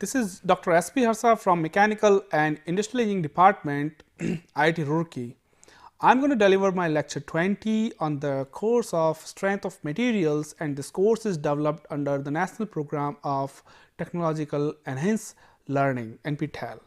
This is Dr. S.P. Harsa from Mechanical and Industrial Engineering Department, IIT Roorkee. I am going to deliver my lecture 20 on the course of Strength of Materials, and this course is developed under the National Program of Technological Enhanced Learning (NPTEL).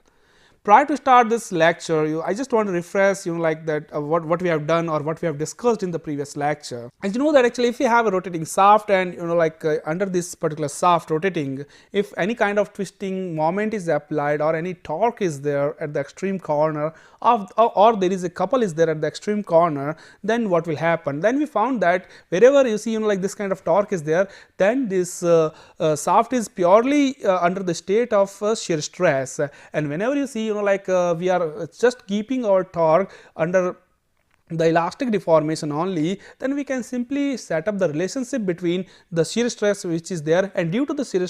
Prior to start this lecture, I just want to refresh like that what we have done or what we have discussed in the previous lecture. As you know that actually if you have a rotating shaft and under this particular shaft rotating, if any kind of twisting moment is applied or any torque is there at the extreme corner or there is a couple is there at the extreme corner, then what will happen? Then we found that wherever you see like this kind of torque is there, then this shaft is purely under the state of shear stress, and whenever you see we are just keeping our torque under the elastic deformation only, then we can simply set up the relationship between the shear stress which is there, and due to the shear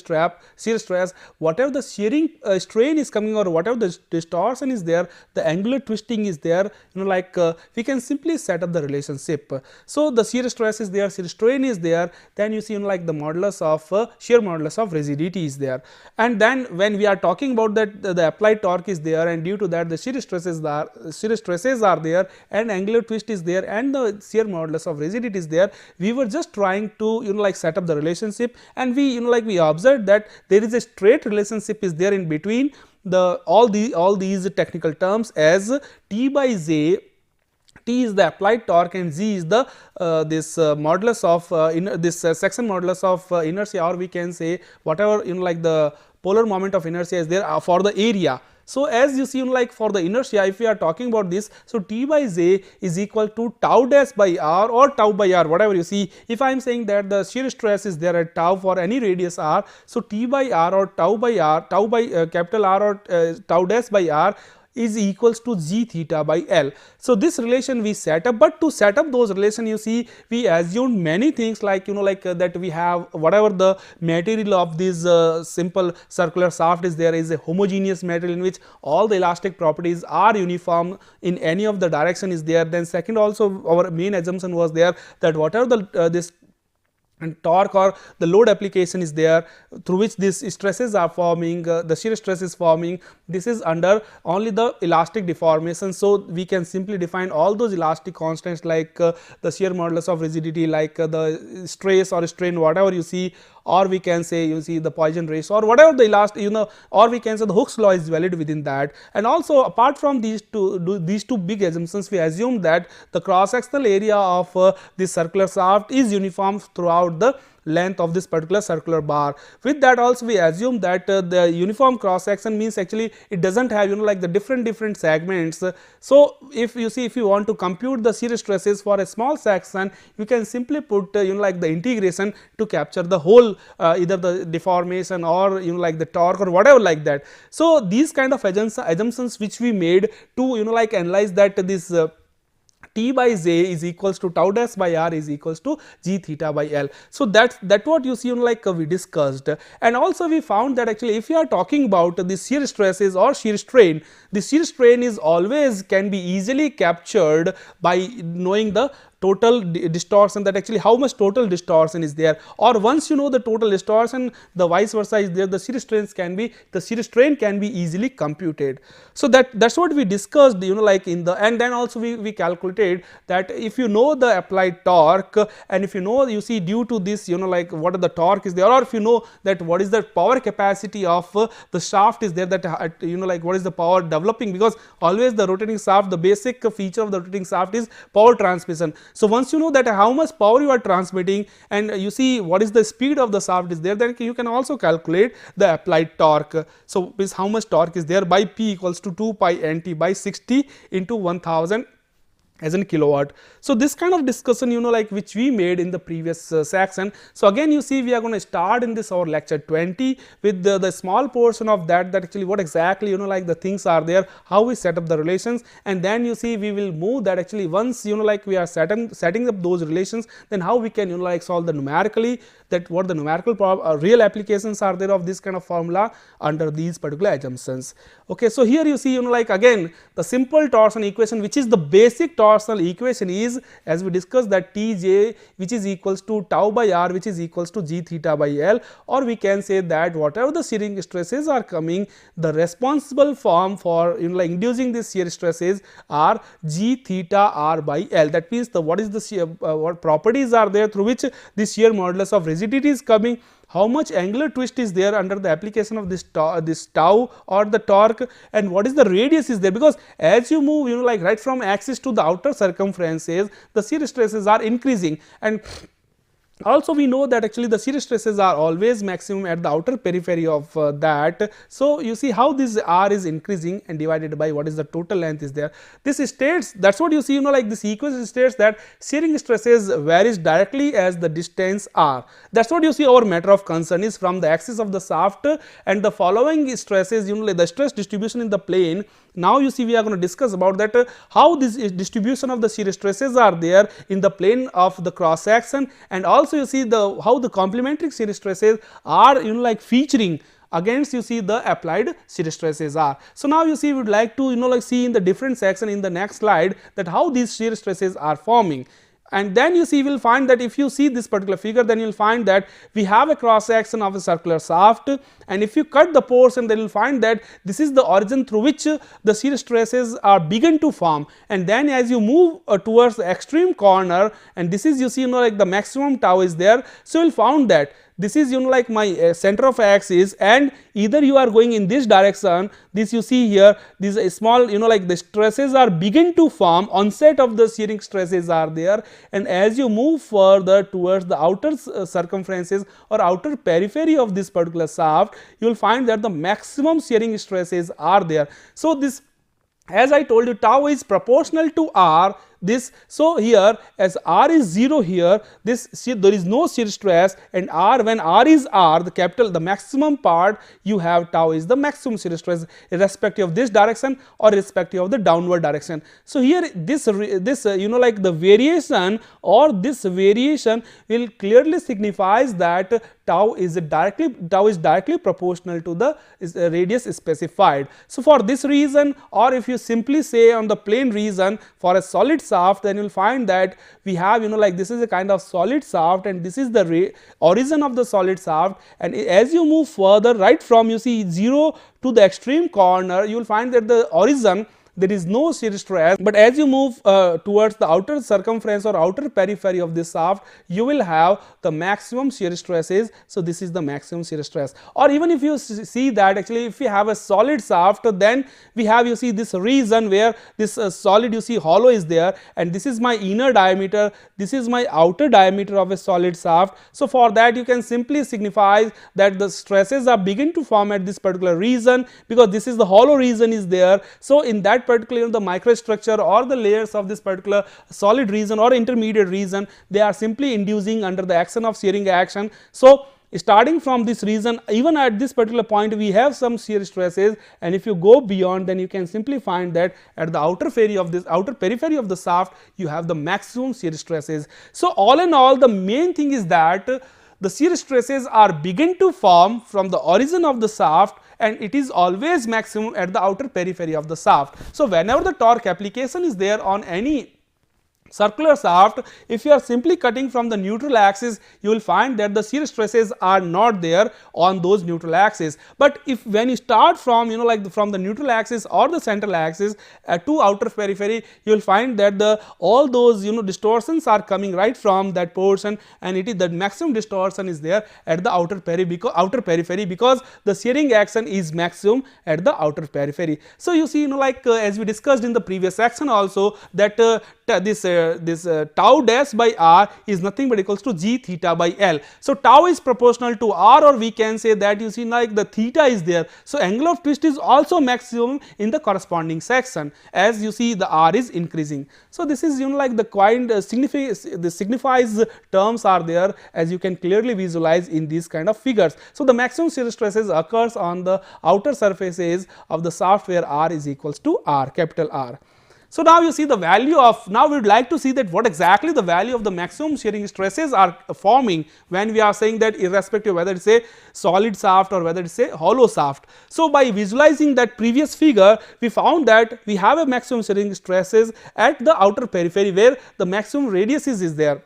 stress, whatever the shearing strain is coming or whatever the distortion is there, the angular twisting is there, we can simply set up the relationship. So the shear stress is there, shear strain is there, then you see the modulus of shear modulus of rigidity is there, and then when we are talking about that the applied torque is there, and due to that the shear stresses are there and angular twist is there and the shear modulus of rigidity is there. We were just trying to set up the relationship, and we observed that there is a straight relationship is there in between all these technical terms as T by J. T is the applied torque and Z is the modulus of section modulus of inertia, or we can say whatever the polar moment of inertia is there for the area. So as you see for the inertia, if we are talking about this, so T by J is equal to tau dash by R or tau by R, whatever you see. If I am saying that the shear stress is there at tau for any radius R, so T by R or tau by capital R or tau dash by R is equals to G theta by L. So this relation we set up, but to set up those relation, you see, we assumed many things like that we have whatever the material of this simple circular shaft is there is a homogeneous material in which all the elastic properties are uniform in any of the direction is there. Then second, also our main assumption was there that whatever the this and torque or the load application is there through which these stresses are forming, the shear stress is forming, this is under only the elastic deformation. So we can simply define all those elastic constants like the shear modulus of rigidity, like the stress or strain, whatever you see, or we can say the Poisson ratio or whatever the elastic or we can say the Hooke's law is valid within that. And also apart from these two big assumptions, we assume that the cross sectional area of this circular shaft is uniform throughout the length of this particular circular bar. With that also we assume that the uniform cross section means actually it does not have the different segments. So if you want to compute the shear stresses for a small section, you can simply put the integration to capture the whole either the deformation or the torque or whatever like that. So these kind of assumptions which we made to analyze that this T by J is equals to tau dash by R is equals to G theta by L. So that's what you see we discussed, and also we found that actually if you are talking about the shear stresses or shear strain, the shear strain is always can be easily captured by knowing the total distortion, that actually how much total distortion is there, or once you know the total distortion, the vice versa is there, the shear strain can be easily computed. So that's what we discussed in the, and then also we calculated that if you know the applied torque, and if you see due to this what are the torque is there, or if you know that what is the power capacity of the shaft is there, that what is the power developing, because always the rotating shaft, the basic feature of the rotating shaft is power transmission. So once you know that how much power you are transmitting, and you see what is the speed of the shaft is there, then you can also calculate the applied torque. So is how much torque is there by P equals to 2 pi nt by 60 into 1000 as in kilowatt. So this kind of discussion which we made in the previous section. So again you see we are going to start in this our lecture 20 with the small portion of that actually what exactly the things are there, how we set up the relations, and then you see we will move that actually once we are setting up those relations, then how we can solve the numerically, that what the numerical real applications are there of this kind of formula under these particular assumptions. Okay, so here you see again the simple torsion equation which is the basic torsion torsional equation is, as we discussed, that Tj which is equals to tau by r which is equals to g theta by L, or we can say that whatever the shearing stresses are coming, the responsible form for like inducing these shear stresses are g theta r by L. That means the what is the shear, what properties are there through which the shear modulus of rigidity is coming, how much angular twist is there under the application of this tau or the torque, and what is the radius is there, because as you move like right from axis to the outer circumferences, the shear stresses are increasing, and also we know that actually the shear stresses are always maximum at the outer periphery of that. So, you see how this r is increasing and divided by what is the total length is there. This states, that is what you see like this equation states that shearing stresses varies directly as the distance r. That is what you see our matter of concern is from the axis of the shaft, and the following stresses like the stress distribution in the plane. Now, you see we are going to discuss about that how this distribution of the shear stresses are there in the plane of the cross section, and also you see the how the complementary shear stresses are like featuring against you see the applied shear stresses are. So, now you see we would like to like see in the different section in the next slide that how these shear stresses are forming. And then you see we will find that if you see this particular figure, then you will find that we have a cross section of a circular shaft, and if you cut the portion, then you will find that this is the origin through which the shear stresses are begin to form, and then as you move towards the extreme corner, and this is you see like the maximum tau is there. So, you will found that this is like my center of axis, and either you are going in this direction, this you see here, these small like the stresses are begin to form, onset of the shearing stresses are there, and as you move further towards the outer circumferences or outer periphery of this particular shaft, you will find that the maximum shearing stresses are there. So, this, as I told you, tau is proportional to r. This, so here as r is 0 here, this there is no shear stress, and r, when r is r, the capital, the maximum part you have tau is the maximum shear stress irrespective of this direction or irrespective of the downward direction. So, here this like the variation or this variation will clearly signifies that tau is directly proportional to the radius specified. So, for this reason, or if you simply say on the plain reason for a solid shaft, then you will find that we have like this is a kind of solid shaft, and this is the origin of the solid shaft, and as you move further right from you see 0 to the extreme corner, you will find that the origin there is no shear stress, but as you move towards the outer circumference or outer periphery of this shaft, you will have the maximum shear stresses. So, this is the maximum shear stress. Or even if you see that actually if we have a solid shaft, then we have you see this region where this solid you see hollow is there, and this is my inner diameter, this is my outer diameter of a solid shaft. So, for that you can simply signify that the stresses are begin to form at this particular region, because this is the hollow region is there. So, in that particular the microstructure or the layers of this particular solid region or intermediate region, they are simply inducing under the action of shearing action. So, starting from this region, even at this particular point we have some shear stresses, and if you go beyond, then you can simply find that at the outer periphery of the shaft you have the maximum shear stresses. So, all in all, the main thing is that the shear stresses are begin to form from the origin of the shaft, and it is always maximum at the outer periphery of the shaft. So, whenever the torque application is there on any circular shaft, if you are simply cutting from the neutral axis, you will find that the shear stresses are not there on those neutral axis. But if when you start from like from the neutral axis or the central axis to outer periphery, you will find that the all those distortions are coming right from that portion, and it is that maximum distortion is there at the outer periphery because the shearing action is maximum at the outer periphery. So, you see like as we discussed in the previous section also that this tau dash by r is nothing but equals to g theta by L. So, tau is proportional to r, or we can say that you see like the theta is there. So, angle of twist is also maximum in the corresponding section as you see the r is increasing. So, this is like the kind signifies terms are there, as you can clearly visualize in these kind of figures. So, the maximum shear stresses occurs on the outer surfaces of the shaft where r is equals to r, capital R. So now you see the value of, now we would like to see that what exactly the value of the maximum shearing stresses are forming when we are saying that irrespective whether it is a solid shaft or whether it is a hollow shaft. So by visualizing that previous figure, we found that we have a maximum shearing stresses at the outer periphery where the maximum radius is there.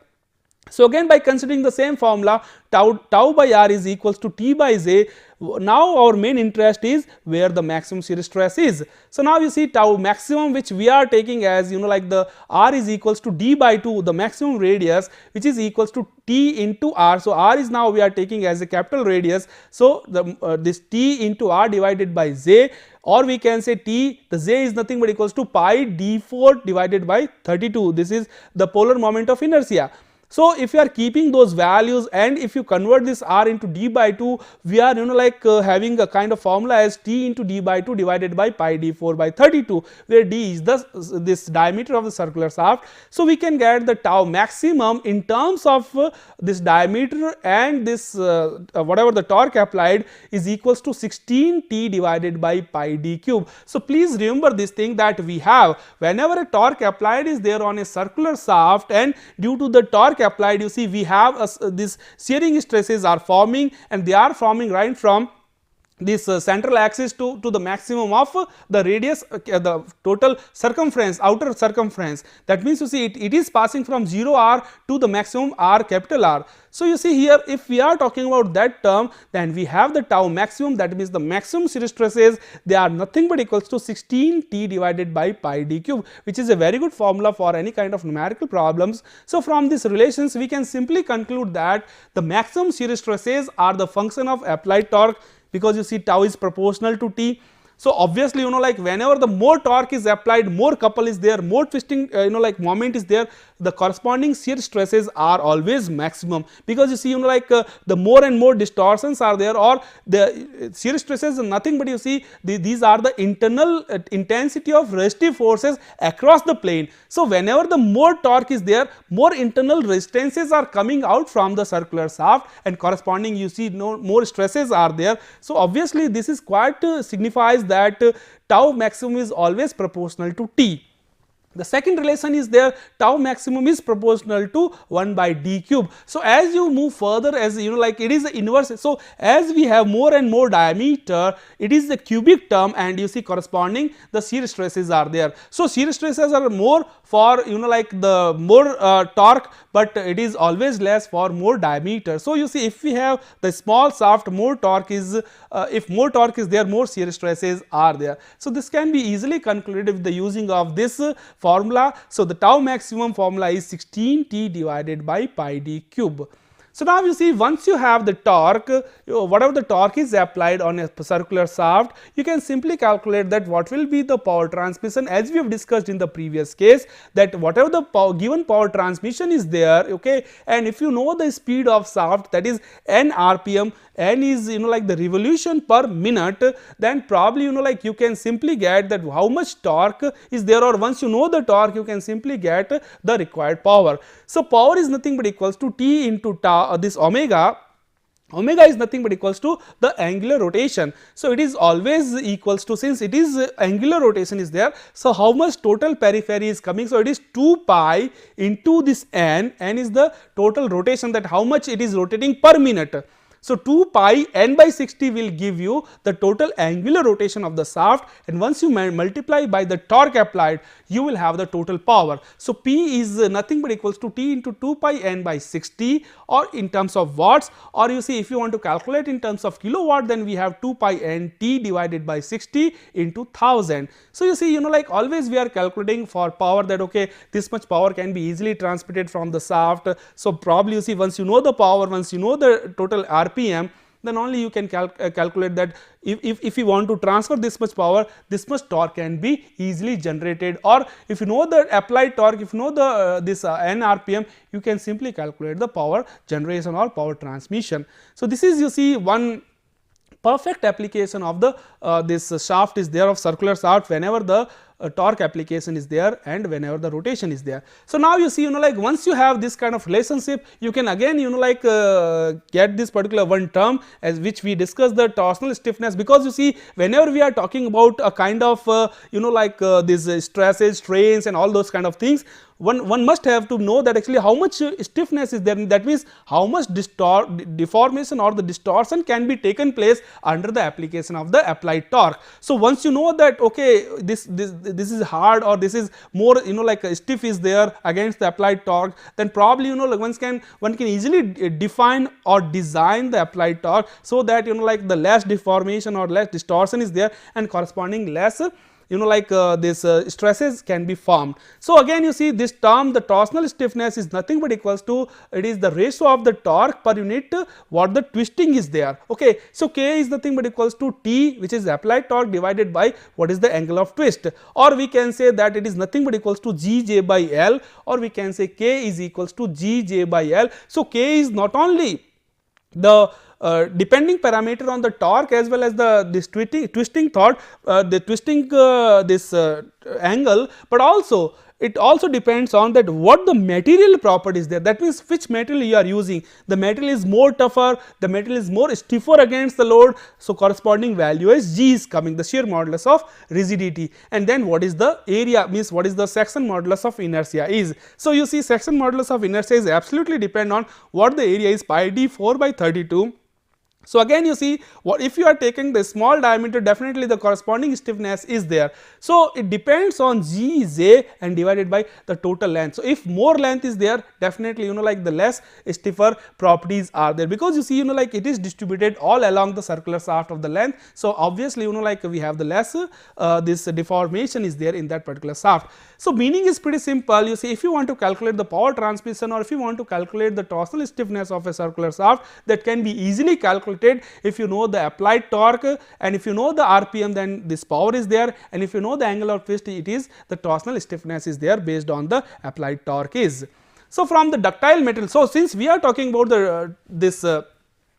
So again, by considering the same formula, tau by r is equals to T by J. Now our main interest is where the maximum shear stress is. So now you see tau maximum, which we are taking as like the r is equals to d by 2, the maximum radius, which is equals to T into r. So r is now we are taking as a capital radius. So the this T into r divided by J, or we can say T, the J is nothing but equals to pi d4 divided by 32. This is the polar moment of inertia. So if you are keeping those values and if you convert this r into d by 2, we are having a kind of formula as T into d by 2 divided by pi d4 by 32, where d is this diameter of the circular shaft. So we can get the tau maximum in terms of this diameter, and this whatever the torque applied is equals to 16 T divided by pi d cube. So please remember this thing, that we have whenever a torque applied is there on a circular shaft, and due to the torque applied, you see we have this shearing stresses are forming, and they are forming right from this central axis to the maximum of the radius, the total circumference, outer circumference. That means you see it is passing from 0 r to the maximum r capital R. So you see here, if we are talking about that term, then we have the tau maximum, that means the maximum shear stresses, they are nothing but equals to 16 T divided by pi d cube, which is a very good formula for any kind of numerical problems. So from these relations we can simply conclude that the maximum shear stresses are the function of applied torque, because you see tau is proportional to T. So obviously whenever the more torque is applied, more couple is there, more twisting moment is there, the corresponding shear stresses are always maximum, because you see the more and more distortions are there, or the shear stresses are nothing but you see these are the internal intensity of resistive forces across the plane. So whenever the more torque is there, more internal resistances are coming out from the circular shaft, and corresponding you see more stresses are there. So obviously this is quite signifies that tau maximum is always proportional to T. The second relation is there, tau maximum is proportional to 1 by d cube. So as you move further, as it is the inverse. So as we have more and more diameter, it is the cubic term, and you see corresponding the shear stresses are there. So shear stresses are more for the more torque, but it is always less for more diameter. So you see if we have the small shaft, more torque is if more torque is there, more shear stresses are there. So this can be easily concluded with the using of this formula. So the tau maximum formula is 16 T divided by pi d cube. So now you see, once you have the torque, whatever the torque is applied on a circular shaft, you can simply calculate that what will be the power transmission, as we have discussed in the previous case, that whatever the given power transmission is there, okay, and if you know the speed of shaft, that is n rpm, n is the revolution per minute, then probably you can simply get that how much torque is there, or once you know the torque, you can simply get the required power. So power is nothing but equals to T into tau, this omega. Omega is nothing but equals to the angular rotation. So it is always equals to, since it is angular rotation is there, so how much total periphery is coming? So it is 2 pi into this n is the total rotation, that how much it is rotating per minute. So 2 pi n by 60 will give you the total angular rotation of the shaft, and once you multiply by the torque applied, you will have the total power. So P is nothing but equals to T into 2 pi n by 60, or in terms of watts, or you see if you want to calculate in terms of kilowatt, then we have 2 pi n T divided by 60 into 1000. So you see always we are calculating for power, that okay, this much power can be easily transmitted from the shaft. So probably you see, once you know the power, once you know the total RPM, then only you can calculate that if you want to transfer this much power, this much torque can be easily generated, or if you know the applied torque, if you know the this n rpm, you can simply calculate the power generation or power transmission. So this is, you see, one perfect application of the this shaft is there, of circular shaft, whenever the torque application is there and whenever the rotation is there. So now you see, like once you have this kind of relationship, you can again like get this particular one term as which we discussed, the torsional stiffness, because you see whenever we are talking about a kind of like these stresses, strains and all those kind of things, one must have to know that actually how much stiffness is there, that means how much deformation or the distortion can be taken place under the application of the applied torque. So once you know that okay, this is hard or this is more like stiff is there against the applied torque, then probably like one can easily define or design the applied torque so that like the less deformation or less distortion is there and corresponding less like this stresses can be formed. So again you see this term, the torsional stiffness, is nothing but equals to, it is the ratio of the torque per unit what the twisting is there. Okay, so K is nothing but equals to T, which is applied torque, divided by what is the angle of twist, or we can say that it is nothing but equals to Gj by L, or we can say K is equals to Gj by L. So K is not only the depending parameter on the torque as well as this twisting thought, the twisting this angle, but also it also depends on that what the material properties there, that means which material you are using. The material is more tougher, the material is more stiffer against the load, so corresponding value is G is coming, the shear modulus of rigidity, and then what is the area, means what is the section modulus of inertia is. So you see section modulus of inertia is absolutely depend on what the area is, pi d 4 by 32. So again you see, what if you are taking the small diameter, definitely the corresponding stiffness is there. So it depends on Gj and divided by the total length. So if more length is there, definitely like the less stiffer properties are there, because you see like it is distributed all along the circular shaft of the length. So obviously like we have the less this deformation is there in that particular shaft. So meaning is pretty simple. You see, if you want to calculate the power transmission or if you want to calculate the torsional stiffness of a circular shaft, that can be easily calculated if you know the applied torque, and if you know the RPM, then this power is there, and if you know the angle of twist, it is the torsional stiffness is there based on the applied torque is. So from the ductile material, so since we are talking about the this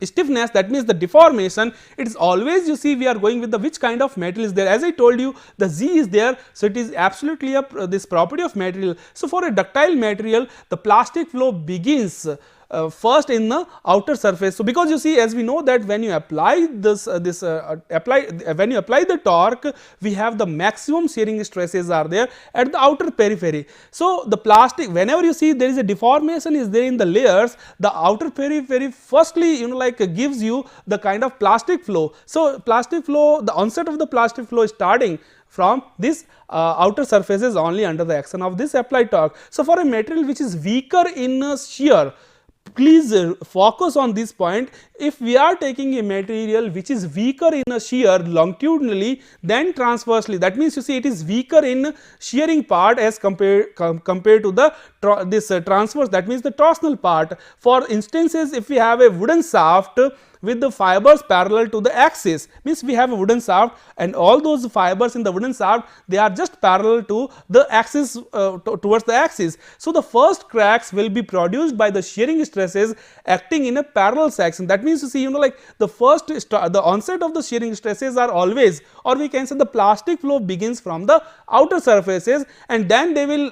stiffness, that means the deformation, it is always, you see, we are going with the which kind of material is there. As I told you, the Z is there, so it is absolutely a this property of material. So for a ductile material, the plastic flow begins first in the outer surface. So because you see, as we know that when you apply this when you apply the torque, we have the maximum shearing stresses are there at the outer periphery. So the plastic, whenever you see there is a deformation is there in the layers, the outer periphery firstly like gives you the kind of plastic flow. So plastic flow, the onset of the plastic flow is starting from this outer surfaces only under the action of this applied torque. So for a material which is weaker in shear, please focus on this point. If we are taking a material which is weaker in a shear longitudinally than transversely, that means you see it is weaker in shearing part as compared to the transverse, that means the torsional part. For instances, if we have a wooden shaft with the fibers parallel to the axis, means we have a wooden shaft and all those fibers in the wooden shaft, they are just parallel to the axis towards the axis. So the first cracks will be produced by the shearing stresses acting in a parallel section. That means you see like the first the onset of the shearing stresses are always, or we can say the plastic flow begins from the outer surfaces, and then they will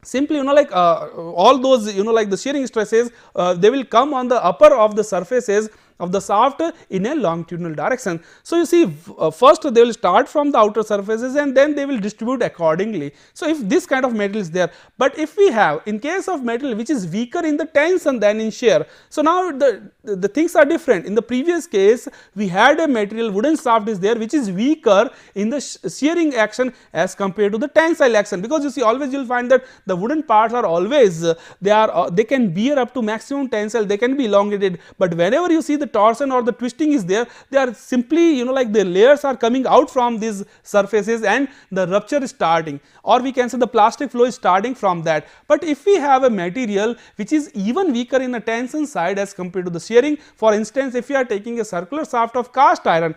simply like all those like the shearing stresses they will come on the upper of the surfaces of the shaft in a longitudinal direction. So you see first they will start from the outer surfaces and then they will distribute accordingly. So if this kind of material is there, but if we have in case of material which is weaker in the tension than in shear, so now the things are different. In the previous case we had a material wooden shaft is there which is weaker in the shearing action as compared to the tensile action, because you see always you will find that the wooden parts are always they can bear up to maximum tensile, they can be elongated, but whenever you see the torsion or the twisting is there, they are simply like the layers are coming out from these surfaces and the rupture is starting, or we can say the plastic flow is starting from that. But if we have a material which is even weaker in the tension side as compared to the shearing, for instance if you are taking a circular shaft of cast iron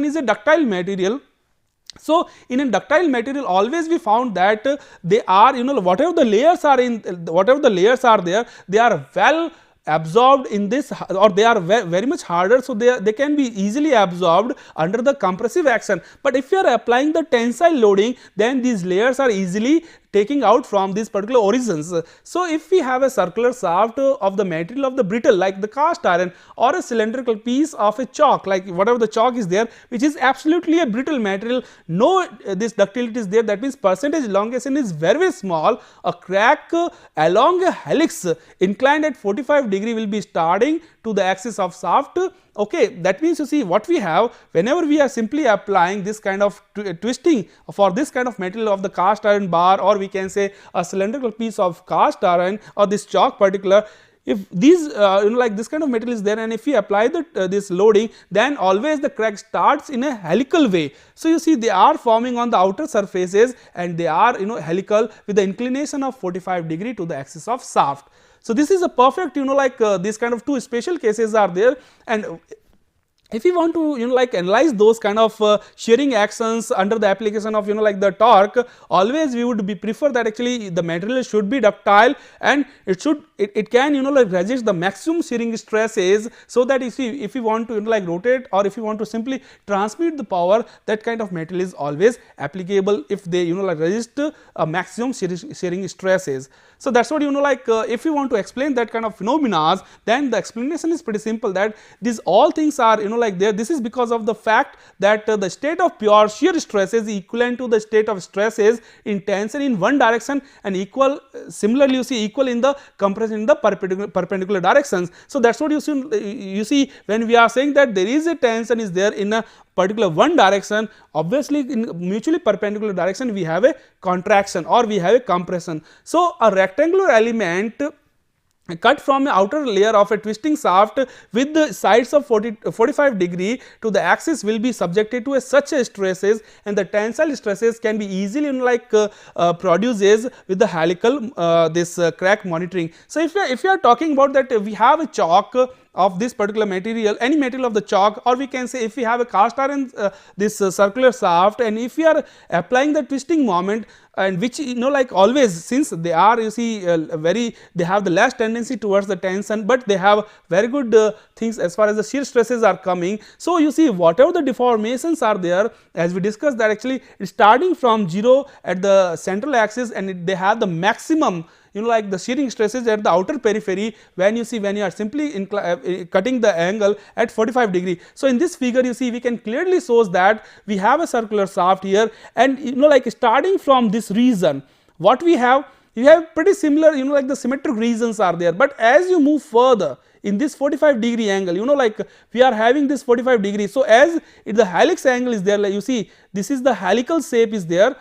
is a ductile material. So in a ductile material always we found that they are whatever the layers are there, they are well absorbed in this, or they are very much harder. So, they can be easily absorbed under the compressive action, but if you are applying the tensile loading, then these layers are easily taking out from these particular origins. So, if we have a circular shaft of the material of the brittle like the cast iron, or a cylindrical piece of a chalk like whatever the chalk is there, which is absolutely a brittle material, no this ductility is there, that means percentage elongation is very small, a crack along a helix inclined at 45° will be starting to the axis of shaft. Okay, that means you see what we have whenever we are simply applying this kind of twisting for this kind of material of the cast iron bar, or we can say a cylindrical piece of cast iron or this chalk particular. If these like this kind of material is there, and if we apply the this loading, then always the crack starts in a helical way. So, you see they are forming on the outer surfaces, and they are helical with the inclination of 45° to the axis of shaft. So, this is a perfect like these kind of two special cases are there, and if we want to like analyze those kind of shearing actions under the application of like the torque, always we would be prefer that actually the material should be ductile, and it can like resist the maximum shearing stresses, so that if we want to like rotate, or if we want to simply transmit the power, that kind of material is always applicable if they like resist maximum shearing stresses. So, that is what like if you want to explain that kind of phenomena, then the explanation is pretty simple, that these all things are like there. This is because of the fact that the state of pure shear stress is equivalent to the state of stresses in tension in one direction, and equal similarly you see equal in the compression in the perpendicular directions. So, that is what you see when we are saying that there is a tension is there in a particular one direction, obviously in mutually perpendicular direction we have a contraction or we have a compression. So, a rectangular element cut from an outer layer of a twisting shaft with the sides of 45° to the axis will be subjected to such a stresses, and the tensile stresses can be easily like produces with the helical this crack monitoring. So, if you are talking about that we have a chalk of this particular material, any material of the chalk, or we can say if we have a cast iron this circular shaft, and if we are applying the twisting moment, and which like always, since they are you see they have the less tendency towards the tension, but they have very good things as far as the shear stresses are coming. So, you see whatever the deformations are there, as we discussed that actually starting from 0 at the central axis, and they have the maximum like the shearing stresses at the outer periphery when you are simply cutting the angle at 45°. So, in this figure you see we can clearly shows that we have a circular shaft here, and like starting from this region, what we have pretty similar like the symmetric regions are there, but as you move further in this 45° angle, like we are having this 45°. So, as the helix angle is there, like you see this is the helical shape is there.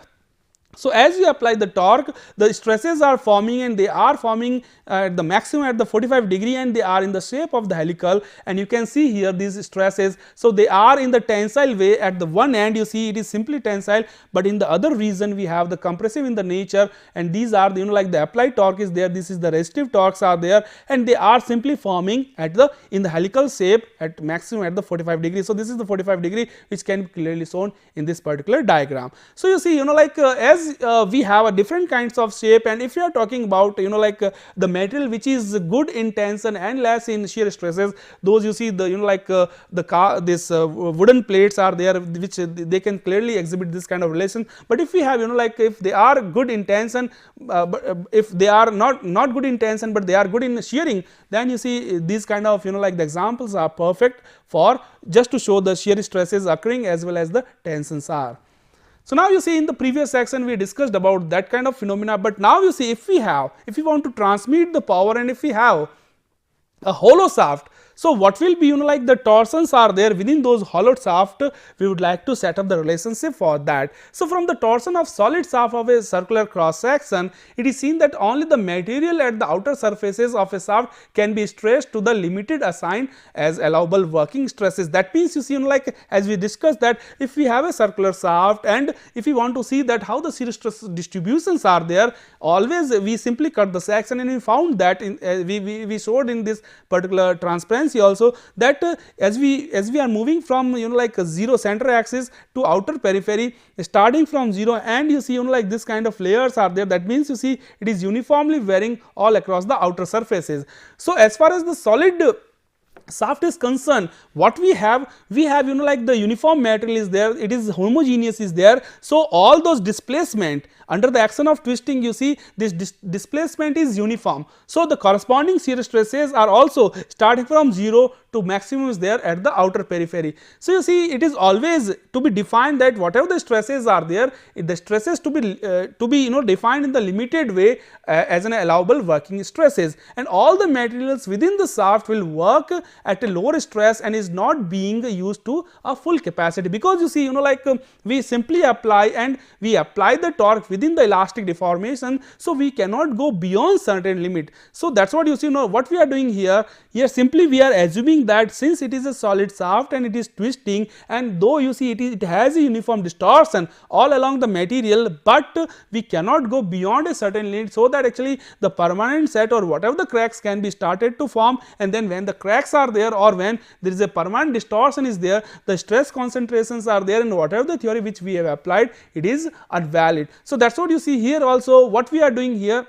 So, as you apply the torque, the stresses are forming, and they are forming at the maximum at the 45°, and they are in the shape of the helical, and you can see here these stresses. So, they are in the tensile way. At the one end you see it is simply tensile, but in the other region we have the compressive in the nature, and these are the like the applied torque is there, this is the resistive torques are there, and they are simply forming at the in the helical shape at maximum at the 45°. So, this is the 45° which can be clearly shown in this particular diagram. So, you see like as we have a different kinds of shape, and if you are talking about like the material which is good in tension and less in shear stresses, those you see the like this wooden plates are there, which they can clearly exhibit this kind of relation. But if we have like if they are good in tension, but if they are not good in tension but they are good in shearing, then you see these kind of like the examples are perfect for just to show the shear stresses occurring as well as the tensions are. So, now you see in the previous section we discussed about that kind of phenomena, but now you see if we want to transmit the power, and if we have a hollow shaft, so what will be like the torsions are there within those hollow shaft, we would like to set up the relationship for that. So, from the torsion of solid shaft of a circular cross section, it is seen that only the material at the outer surfaces of a shaft can be stressed to the limited assigned as allowable working stresses. That means you see like as we discussed that if we have a circular shaft, and if we want to see that how the shear stress distributions are there, always we simply cut the section, and we found that in we showed in this particular transparency see also that as we are moving from like a zero center axis to outer periphery, starting from 0, and you see like this kind of layers are there, that means you see it is uniformly varying all across the outer surfaces. So as far as the solid shaft is concerned, what we have like the uniform material is there, it is homogeneous is there. So all those displacement under the action of twisting, you see this displacement is uniform. So the corresponding shear stresses are also starting from 0 to maximum is there at the outer periphery. So you see it is always to be defined that whatever the stresses are there, the stresses to be defined in the limited way as an allowable working stresses, and all the materials within the shaft will work at a lower stress and is not being used to a full capacity, because you see like we simply apply the torque within the elastic deformation, so we cannot go beyond certain limit. So that's what you see now what we are doing here simply we are assuming that since it is a solid shaft and it is twisting, and though you see it has a uniform distortion all along the material, but we cannot go beyond a certain limit, so that actually the permanent set or whatever the cracks can be started to form, and then when the cracks are there or when there is a permanent distortion is there, the stress concentrations are there, and whatever the theory which we have applied, it is invalid. So that's what you see here also what we are doing here.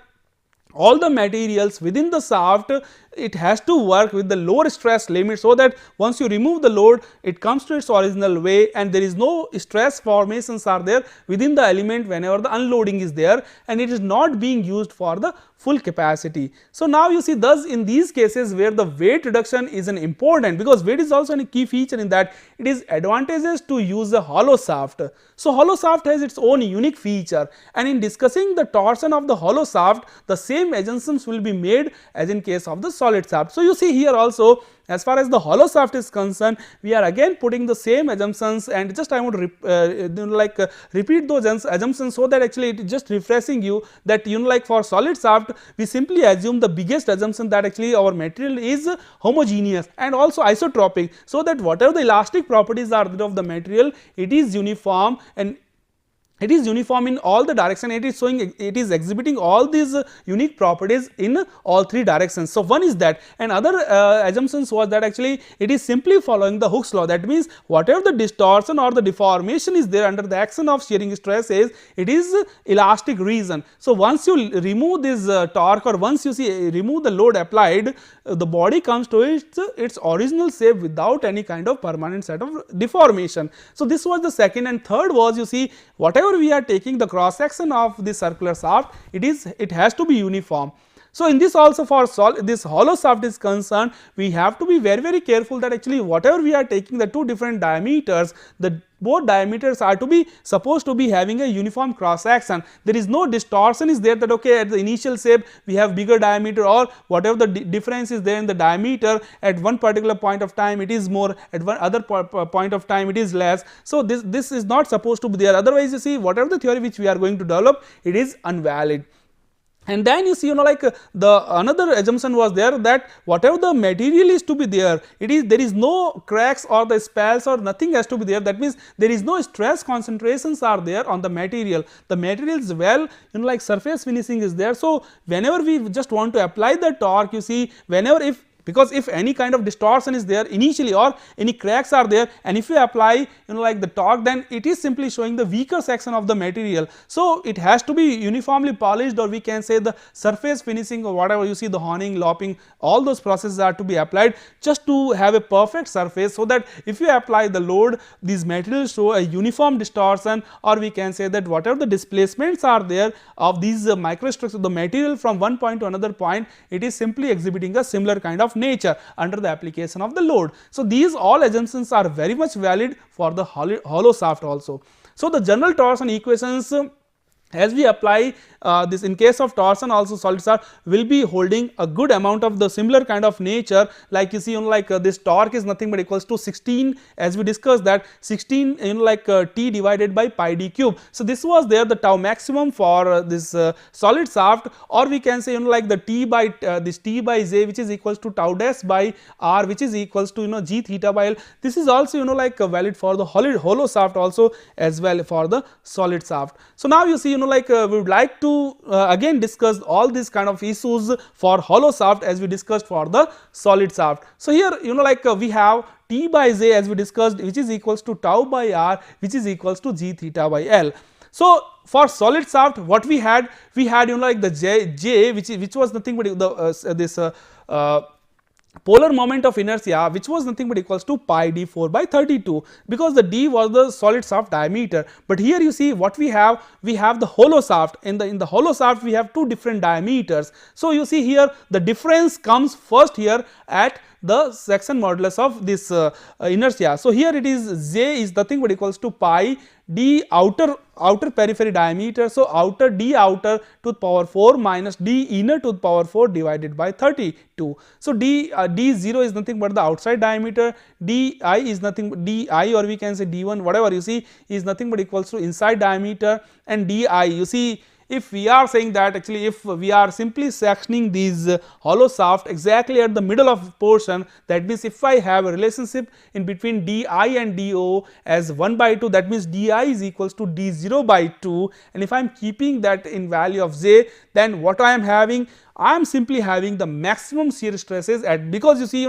All the materials within the shaft, it has to work with the lower stress limit, so that once you remove the load, it comes to its original way and there is no stress formations are there within the element whenever the unloading is there, and it is not being used for the full capacity. So now you see thus in these cases where the weight reduction is an important, because weight is also a key feature in that, it is advantageous to use a hollow shaft. So hollow shaft has its own unique feature, and in discussing the torsion of the hollow shaft, the same assumptions will be made as in case of the solid shaft. So you see here also as far as the hollow shaft is concerned, we are again putting the same assumptions, and just I want to repeat those assumptions, so that actually it is just refreshing you that like for solid shaft we simply assume the biggest assumption that actually our material is homogeneous and also isotropic, so that whatever the elastic properties are of the material, it is uniform, and it is uniform in all the direction, it is showing, it is exhibiting all these unique properties in all three directions. So one is that, and other assumptions was that actually it is simply following the Hooke's law, that means whatever the distortion or the deformation is there under the action of shearing stresses, it is elastic region. So once you remove this torque, or once you see remove the load applied, the body comes to its original shape without any kind of permanent set of deformation. So this was the second, and third was you see whatever we are taking the cross section of the circular shaft, it has to be uniform. So in this also for this hollow shaft is concerned, we have to be very careful that actually whatever we are taking the two different diameters, the both diameters are to be supposed to be having a uniform cross section. There is no distortion is there that okay at the initial shape we have bigger diameter, or whatever the difference is there in the diameter at one particular point of time it is more, at one other point of time it is less. So this is not supposed to be there, otherwise you see whatever the theory which we are going to develop, it is invalid. And then you see like the another assumption was there that whatever the material is to be there, there is no cracks or the spalls or nothing has to be there, that means there is no stress concentrations are there on the material. The material is well like surface finishing is there. So whenever we just want to apply the torque, you see whenever because if any kind of distortion is there initially or any cracks are there, and if you apply like the torque, then it is simply showing the weaker section of the material. So it has to be uniformly polished, or we can say the surface finishing or whatever you see, the honing, lopping, all those processes are to be applied just to have a perfect surface, so that if you apply the load, these materials show a uniform distortion, or we can say that whatever the displacements are there of these microstructures, the material from one point to another point, it is simply exhibiting a similar kind of nature under the application of the load. So these all assumptions are very much valid for the hollow shaft also. So the general torsion equations, as we apply this in case of torsion also, solid shaft will be holding a good amount of the similar kind of nature, like you see like this torque is nothing but equals to 16, as we discussed that 16 like T divided by pi d cube. So this was there the tau maximum for this solid shaft, or we can say like the T by this T by J, which is equals to tau dash by R, which is equals to G theta by L. This is also like valid for the hollow shaft also as well for the solid shaft. So now you see we would like to again discuss all these kind of issues for hollow shaft as we discussed for the solid shaft. So here we have T by J as we discussed, which is equals to tau by R, which is equals to G theta by L. So for solid shaft, what we had the J which was nothing but the polar moment of inertia, which was nothing but equals to pi d4 by 32, because the d was the solid shaft diameter. But here you see what we have the hollow shaft. In the hollow shaft we have two different diameters. So you see here the difference comes first here at the section modulus of this inertia. So here it is J is nothing but equals to pi d outer periphery diameter. So outer d outer to the power 4 minus d inner to the power 4 divided by 32. So d0 is nothing but the outside diameter, di is nothing but di, or we can say d1, whatever you see, is nothing but equals to inside diameter, and di, you see, if we are saying that actually if we are simply sectioning these hollow shaft exactly at the middle of portion, that means if I have a relationship in between di and do as 1 by 2, that means di is equals to d0 by 2, and if I am keeping that in value of J, then what I am having, I am simply having the maximum shear stresses at, because you see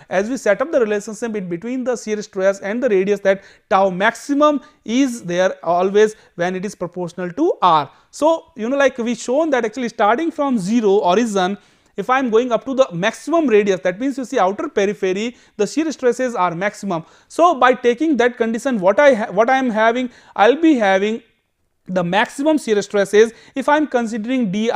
as we set up the relationship in between the shear stress and the radius, that tau maximum is there always when it is proportional to R. So we shown that actually starting from 0 origin, if I am going up to the maximum radius, that means you see outer periphery, the shear stresses are maximum. So by taking that condition, what I am having, I will be having the maximum shear stresses if I am considering di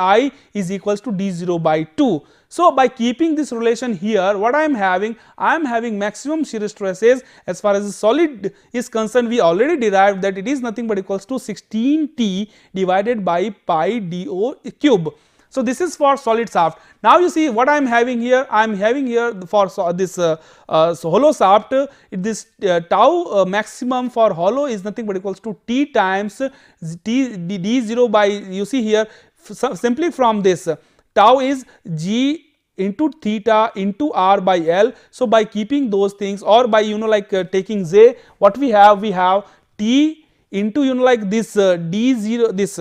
is equals to d0 by 2. So by keeping this relation here, what I am having maximum shear stresses as far as the solid is concerned. We already derived that it is nothing but equals to 16T divided by pi do cube. So this is for solid shaft. Now you see what I am having here. I am having here for this hollow shaft, this tau maximum for hollow is nothing but equals to T times d0 by, you see here simply from this tau is G into theta into R by L. So by keeping those things, or by taking J, what we have T into this d0, this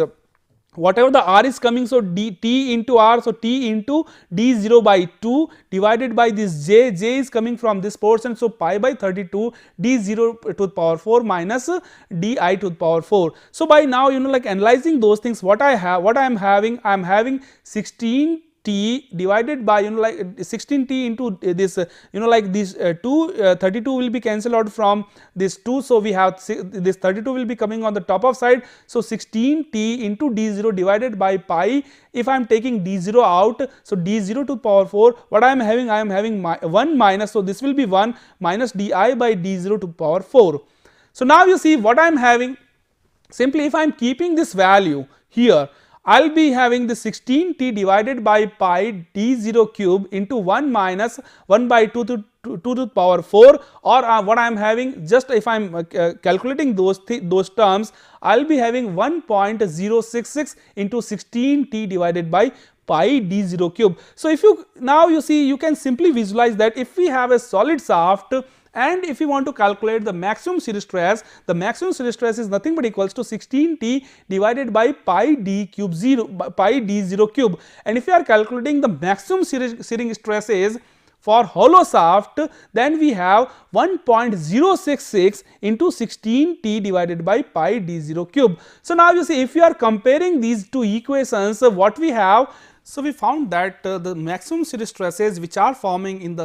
whatever the R is coming, so T into R, so T into d0 by 2 divided by this J is coming from this portion, so pi by 32 d0 to the power 4 minus di to the power 4. So by now analyzing those things, what I am having 16T divided by 16T into this this 32 will be cancelled out from this 2. So we have this 32 will be coming on the top of side. So 16T into d0 divided by pi. If I am taking d0 out, so d0 to the power 4, what I am having 1 minus, so this will be 1 minus di by d0 to the power 4. So now you see what I am having, simply if I am keeping this value here, I will be having the 16T divided by pi d0 cube into 1 minus 1 by 2 to the power 4, or what I am having, just if I am calculating those terms, I will be having 1.066 into 16T divided by pi d0 cube. So if you see, you can simply visualize that if we have a solid shaft, and if you want to calculate the maximum shear stress, the maximum shear stress is nothing but equals to 16T divided by pi d0 cube. And if you are calculating the maximum shearing stresses for hollow shaft, then we have 1.066 into 16T divided by pi d0 cube. So now you see, if you are comparing these two equations, what we have, so we found that the maximum shear stresses which are forming in the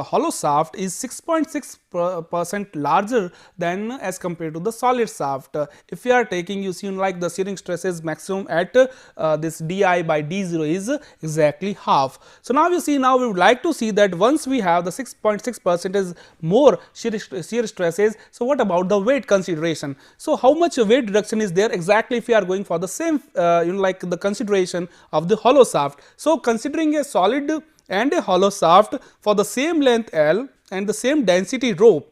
hollow shaft is 6.6% larger than as compared to the solid shaft. If you are taking, you see the shearing stresses maximum at this di by d0 is exactly half. So now you see, now we would like to see that once we have the 6.6% more shear stresses, so what about the weight consideration? So how much weight reduction is there exactly if we are going for the same the consideration of the hollow shaft? So considering a solid and a hollow shaft for the same length L and the same density rho,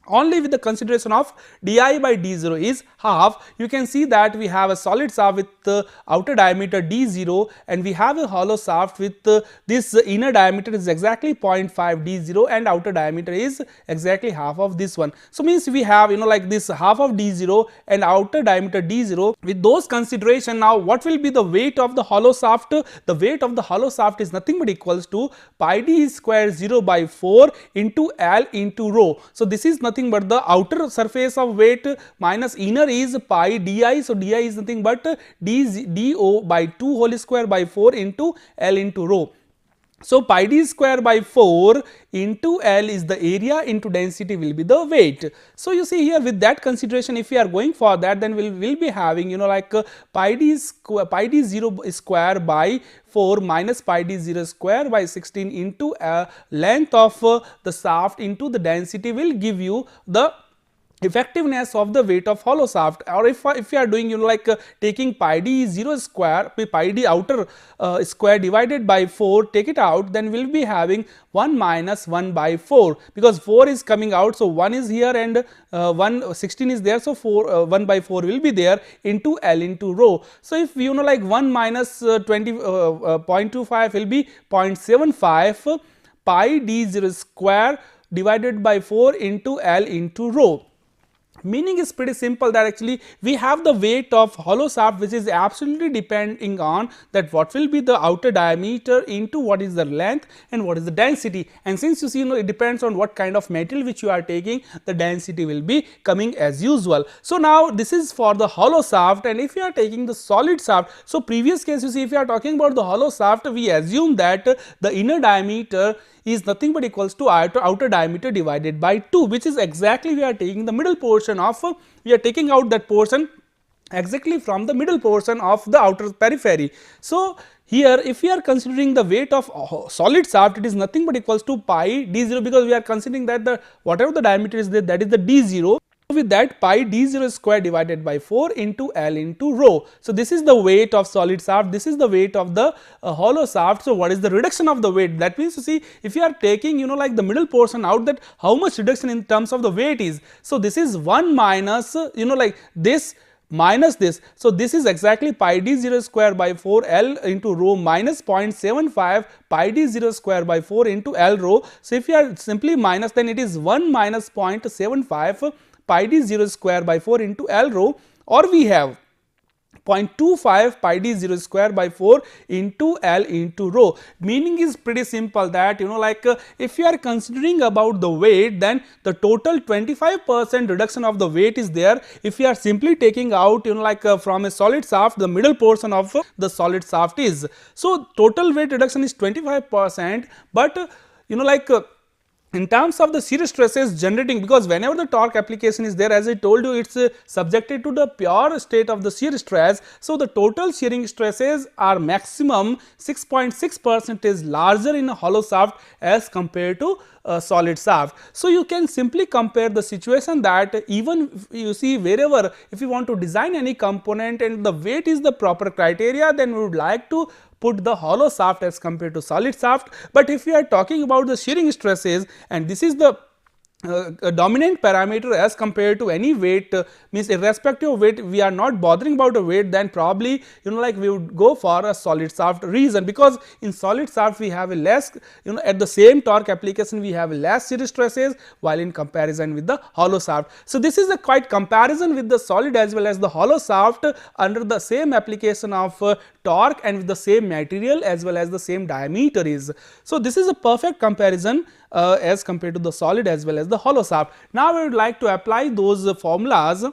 only with the consideration of di by d0 is half. You can see that we have a solid shaft with outer diameter d0 and we have a hollow shaft with this inner diameter is exactly 0.5 d0 and outer diameter is exactly half of this one. So means we have like this half of d0 and outer diameter d0. With those consideration, now what will be the weight of the hollow shaft? The weight of the hollow shaft is nothing but equals to pi d square 0 by 4 into L into rho. So this is nothing but the outer surface of weight minus inner is pi di. So di is nothing but do by 2 whole square by 4 into L into rho. So pi d square by 4 into L is the area into density will be the weight. So you see here with that consideration, if we are going for that, then we will be having like pi d 0 square by 4 minus pi d 0 square by 16 into length of the shaft into the density will give you the effectiveness of the weight of hollow shaft. Or if you are doing taking pi d 0 square, pi d outer square divided by 4, take it out, then we will be having 1 minus 1 by 4, because 4 is coming out. So 1 is here and 16 is there, so 1 by 4 will be there into L into rho. So if like 1 minus 0.25 will be 0.75 pi d 0 square divided by 4 into L into rho. Meaning is pretty simple, that actually we have the weight of hollow shaft which is absolutely depending on that what will be the outer diameter into what is the length and what is the density. And since you see it depends on what kind of material which you are taking, the density will be coming as usual. So now this is for the hollow shaft, and if you are taking the solid shaft, so previous case you see if you are talking about the hollow shaft, we assume that the inner diameter is nothing but equals to outer diameter divided by 2, which is exactly we are taking the middle portion of, we are taking out that portion exactly from the middle portion of the outer periphery. So here if we are considering the weight of solid shaft, it is nothing but equals to pi d0, because we are considering that the whatever the diameter is there, that is the d0. With that, pi d0 square divided by 4 into L into rho. So this is the weight of solid shaft, this is the weight of the hollow shaft. So what is the reduction of the weight? That means you see if you are taking like the middle portion out, that how much reduction in terms of the weight is. So this is 1 minus like this minus this. So this is exactly pi d 0 square by 4 L into rho minus 0.75 pi d 0 square by 4 into L rho. So if you are simply minus, then it is 1 minus 0.75 pi d 0 square by 4 into L rho, or we have 0.25 pi d 0 square by 4 into L into rho. Meaning is pretty simple, that if you are considering about the weight, then the total 25% reduction of the weight is there if you are simply taking out from a solid shaft the middle portion of the solid shaft is. So total weight reduction is 25%, but in terms of the shear stresses generating, because whenever the torque application is there, as I told you, it's subjected to the pure state of the shear stress. So the total shearing stresses are maximum 6.6% is larger in a hollow shaft as compared to solid shaft. So you can simply compare the situation that even you see wherever if you want to design any component and the weight is the proper criteria, then we would like to put the hollow shaft as compared to solid shaft. But if we are talking about the shearing stresses, and this is the a dominant parameter as compared to any weight, means irrespective of weight, we are not bothering about a weight, then probably we would go for a solid shaft. Reason, because in solid shaft we have a less at the same torque application we have less shear stresses, while in comparison with the hollow shaft. So this is a quite comparison with the solid as well as the hollow shaft under the same application of torque and with the same material as well as the same diameter is. So this is a perfect comparison as compared to the solid as well as the hollow shaft. Now we would like to apply those formulas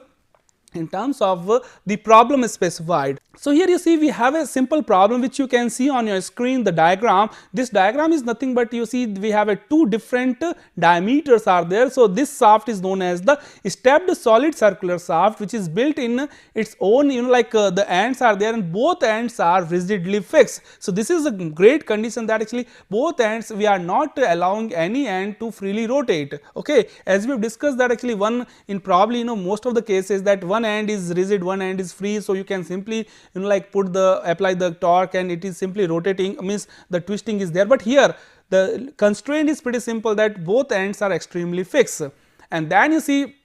in terms of the problem specified. So here you see we have a simple problem which you can see on your screen, the diagram. This diagram is nothing but you see we have two different diameters are there. So this shaft is known as the stepped solid circular shaft, which is built in its own the ends are there and both ends are rigidly fixed. So this is a great condition that actually both ends we are not allowing any end to freely rotate. Okay, as we have discussed that actually one in probably most of the cases that one end is rigid, one end is free, so you can simply apply the torque and it is simply rotating, means the twisting is there. But here the constraint is pretty simple, that both ends are extremely fixed. and then you see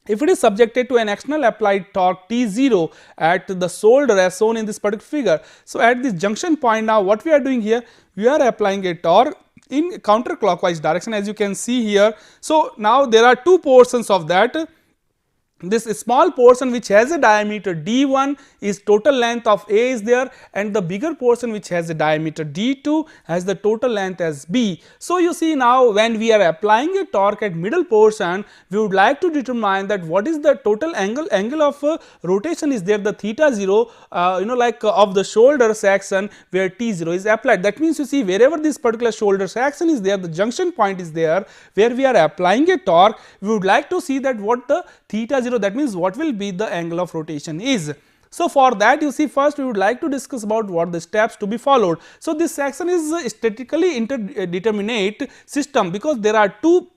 if it is subjected to an external applied torque T0 at the shoulder as shown in this particular figure. So, at this junction point now what we are doing here, we are applying a torque in counterclockwise direction as you can see here. So, now there are two portions of that. This small portion which has a diameter D1 is total length of A is there, and the bigger portion which has a diameter D2 has the total length as B. So, you see now when we are applying a torque at middle portion, we would like to determine that what is the total angle of rotation is there, the theta 0 of the shoulder section where T0 is applied. That means you see wherever this particular shoulder section is there, the junction point is there where we are applying a torque, we would like to see that what the theta 0, that means what will be the angle of rotation is. So, for that you see first we would like to discuss about what the steps to be followed. So, this section is statically indeterminate system because there are two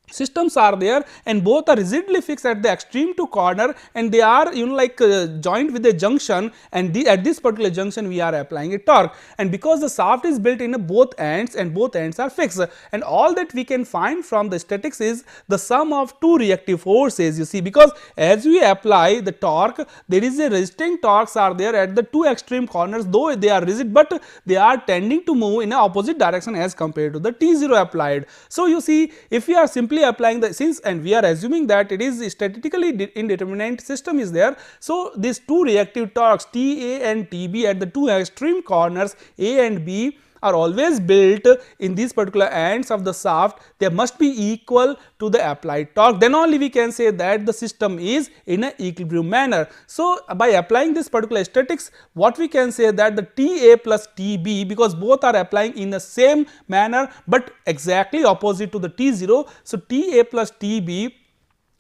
systems are there and both are rigidly fixed at the extreme to corner, and they are joined with a junction, and at this particular junction we are applying a torque, and because the shaft is built in both ends and both ends are fixed, and all that we can find from the statics is the sum of two reactive forces. You see, because as we apply the torque, there is a resisting torques are there at the two extreme corners, though they are rigid, but they are tending to move in a opposite direction as compared to the T0 applied. So, you see if we are simply applying the since and we are assuming that it is statically indeterminate system is there. So, these two reactive torques TA and TB at the two extreme corners A and B are always built in these particular ends of the shaft, they must be equal to the applied torque, then only we can say that the system is in an equilibrium manner. So, by applying this particular statics, what we can say that the TA plus TB, because both are applying in the same manner but exactly opposite to the T0. So, TA plus TB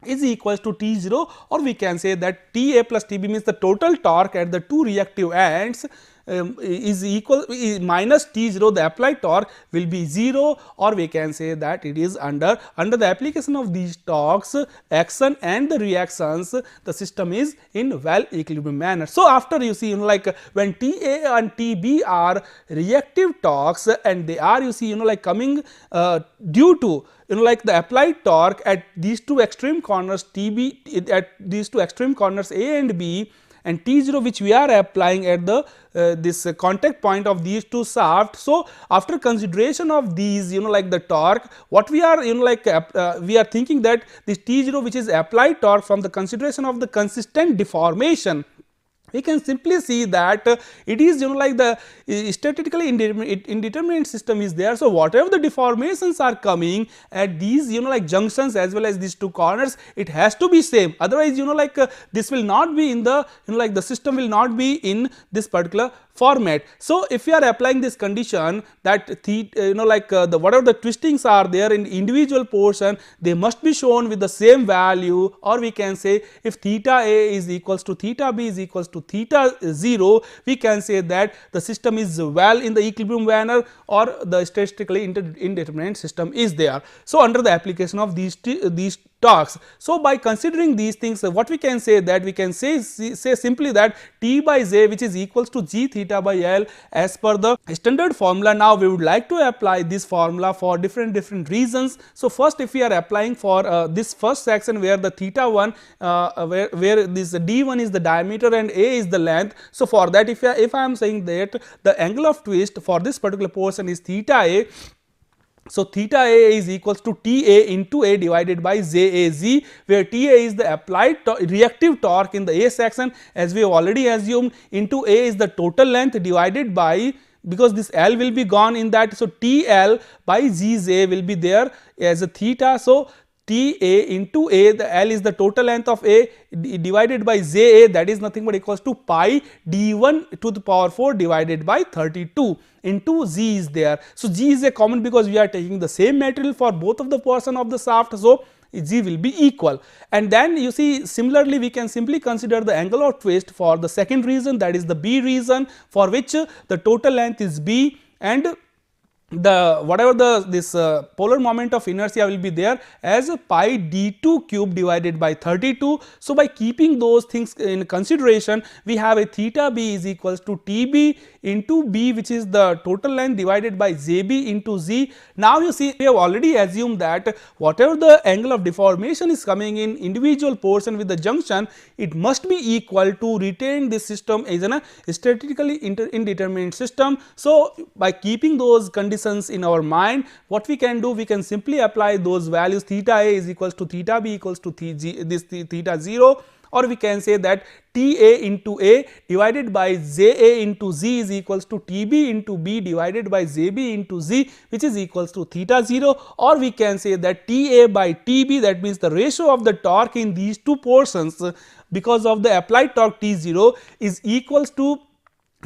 is equals to T0, or we can say that TA plus TB means the total torque at the two reactive ends is equal minus T0, the applied torque will be 0, or we can say that it is under the application of these torques, action and the reactions, the system is in well equilibrium manner. So, after you see when TA and TB are reactive torques and they are coming due to the applied torque at these two extreme corners TB at these two extreme corners A and B, and T0 which we are applying at the this contact point of these two shafts. So, after consideration of these the torque, what we are we are thinking that this T0 which is applied torque from the consideration of the consistent deformation, we can simply see that it is the statically indeterminate system is there. So, whatever the deformations are coming at these junctions as well as these two corners, it has to be same, otherwise this will not be in the the system will not be in this particular format. So, if we are applying this condition that the whatever the twistings are there in individual portion, they must be shown with the same value, or we can say if theta A is equals to theta B is equals to theta 0, we can say that the system is well in the equilibrium manner, or the statically indeterminate system is there. So, under the application of these torques. So, by considering these things, what we can say that we can say simply that T by J which is equals to G theta by L as per the standard formula. Now, we would like to apply this formula for different reasons. So, first if we are applying for this first section where the theta 1 where this D1 is the diameter and A is the length. So, for that if I am saying that the angle of twist for this particular portion is theta A. So, theta A is equals to TA into A divided by JAZ, where TA is the applied reactive torque in the A section as we have already assumed, into A is the total length divided by, because this L will be gone in that. So, TL by GJ will be there as a theta. So, TA into A, the L is the total length of A divided by JA, that is nothing but equals to pi D1 to the power 4 divided by 32 into G is there. So, G is a common because we are taking the same material for both of the portion of the shaft. So, G will be equal, and then you see similarly we can simply consider the angle of twist for the second reason, that is the B reason, for which the total length is B, and the whatever the this polar moment of inertia will be there as a pi d2 cube divided by 32. So, by keeping those things in consideration, we have a theta b is equals to Tb into b, which is the total length, divided by Jb into z. Now, you see we have already assumed that whatever the angle of deformation is coming in individual portion with the junction, it must be equal to retain this system as a statically indeterminate system. So, by keeping those conditions in our mind, what we can do, we can simply apply those values, theta a is equals to theta b equals to this theta 0, or we can say that T a into a divided by J a into z is equals to T b into b divided by J b into z, which is equals to theta 0, or we can say that T a by T b, that means the ratio of the torque in these two portions because of the applied torque T 0 is equals to